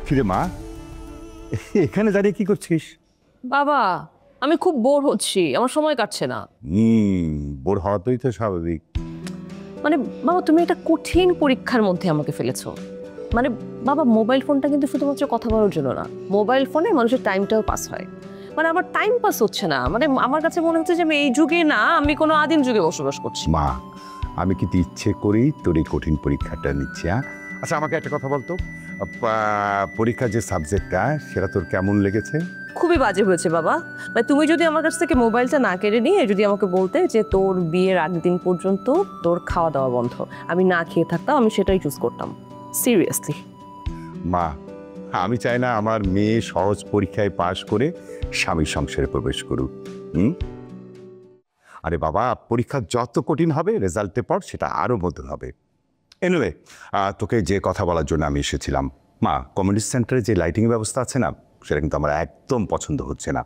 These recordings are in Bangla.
কিরে মা, এখানে দাঁড়িয়ে কি করছিস? বাবা, আমি খুব বোর হচ্ছি, আমার সময় কাটছে না। বোর হওয়াটাই তো স্বাভাবিক। মানে বাবা, তুমি একটা কঠিন পরীক্ষার মধ্যে আমাকে ফেলেছো। মানে বাবা, মোবাইল ফোনটা কিন্তু শুধুমাত্র কথা বলার জন্য না, মোবাইল ফোনে মানুষের টাইমটাও পাস হয়। মানে আমার টাইম পাস হচ্ছে না, মানে আমার কাছে মনে হচ্ছে যে আমি এই যুগে না, আমি কোনো আদিম যুগে বসবাস করছি। মা, আমি কিন্তু ইচ্ছে করেই তোর এই কঠিন পরীক্ষাটা নিচ্ছি। হ্যাঁ, আচ্ছা আমাকে একটা কথা বলতো, পরীক্ষার যে সাবজেক্টটা সেটা তোর কেমন লেগেছে? খুবই বাজে হয়েছে বাবা। মানে তুমি যদি আমার কাছ থেকে মোবাইলটা না কেড়ে নিয়ে যদি আমাকে বলতে যে তোর বিয়ের আগের দিন পর্যন্ত তোর খাওয়া দাওয়া বন্ধ, আমি না খেয়ে থাকতাম, আমি সেটাই চুজ করতাম। সিরিয়াসলি মা, আমি চাই না আমার মেয়ে সহজ পরীক্ষায় পাশ করে স্বামীর সংসারে প্রবেশ করুক। আরে বাবা, পরীক্ষা যত কঠিন হবে রেজাল্টের পর সেটা আরও মধুর হবে। এনিওয়ে, তোকে যে কথা বলার জন্য আমি এসেছিলাম, মা, কমিউনিটি সেন্টারে যে লাইটিং ব্যবস্থা আছে না, সেটা কিন্তু আমার একদম পছন্দ হচ্ছে না।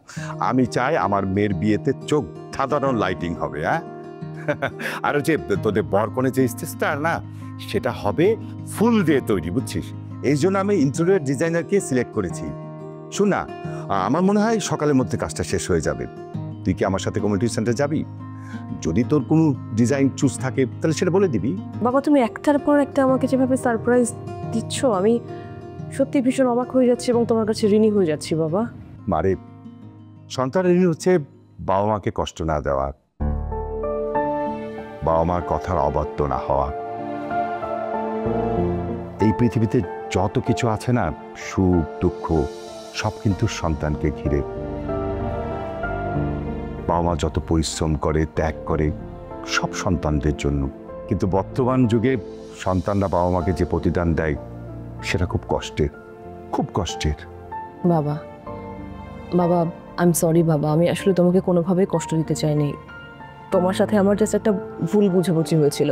আমি চাই আমার মেয়ের বিয়েতে চোখ ধাঁধানো লাইটিং হবে। হ্যাঁ, আর যে তোদের বরকনে যে স্টেজটা না, সেটা হবে ফুল দিয়ে তৈরি, বুঝছিস? এই জন্য আমি ইন্টেরিয়র ডিজাইনারকে সিলেক্ট করেছি। শোন না, আমার মনে হয় সকালের মধ্যে কাজটা শেষ হয়ে যাবে। তুই কি আমার সাথে কমিউনিটি সেন্টার যাবি? যদি তোর কোনো ডিজাইন চুজ থাকে তাহলে সেটা বলে দিবি। বাবা, তুমি একটার পর একটা আমাকে যেভাবে সারপ্রাইজ দিচ্ছ, আমি সত্যি ভীষণ অবাক হয়ে যাচ্ছি এবং তোমার কাছে ঋণী হয়ে যাচ্ছি বাবা। মারে, সন্তানের ঋণ হচ্ছে বাবা মাকে কষ্ট না দেওয়া, বাবা মার কথার অবাধ্য না হওয়া। এই পৃথিবীতে যত কিছু আছে না, সুখ দুঃখ, সব কিন্তু সন্তানকে ঘিরে। বাবা মা যত পরিশ্রম করে, ত্যাগ করে, সব সন্তানদের জন্য। কিন্তু বর্তমান যুগে সন্তানরা বাবা মাকে যে প্রতিদান দেয়, সেটা খুব কষ্টের, খুব কষ্টের। বাবা, বাবা, আই এম সরি বাবা, আমি আসলে তোমাকে কোনোভাবেই কষ্ট দিতে চাইনি। তোমার সাথে আমার জাস্ট একটা ভুল বুঝাবুঝি হয়েছিল,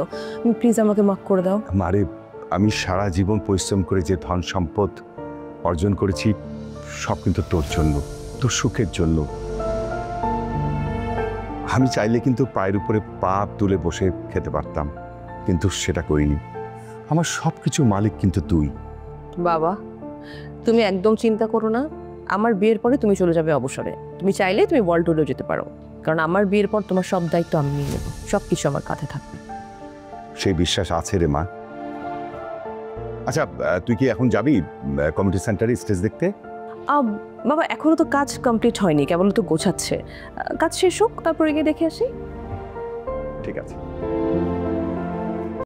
প্লিজ আমাকে মাফ করে দাও। মারে, আমি সারা জীবন পরিশ্রম করে যে ধন সম্পদ অর্জন করেছি, সব কিন্তু তোর জন্য, তোর সুখের জন্য। আমি চাইলে কিন্তু পায়ের উপরে পা তুলে বসে খেতে পারতাম, কিন্তু সেটা করিনি। আমার সব কিছু মালিক কিন্তু তুই। বাবা, তুমি একদম চিন্তা করো না, আমার বিয়ের পরে তুমি চলে যাবে অবসরে। তুমি চাইলে তুমি ওয়ার্ল্ড ট্যুরেও যেতে পারো, কারণ আমার বিয়ের পর তোমার সব দায়িত্ব আমি নিয়ে নেবো, সব কিছু আমার কাঁধে থাকবে। সেই বিশ্বাস আছে রে মা। আচ্ছা, তুই কি এখন যাবি কমিউনিটি সেন্টারে স্টেজ দেখতে? বাবা, এখনো তো কাজ কমপ্লিট হয়নি, কেবল তো গোছাচ্ছে। কাজ শেষ হোক, তারপরে গিয়ে দেখে আসি। ঠিক আছে।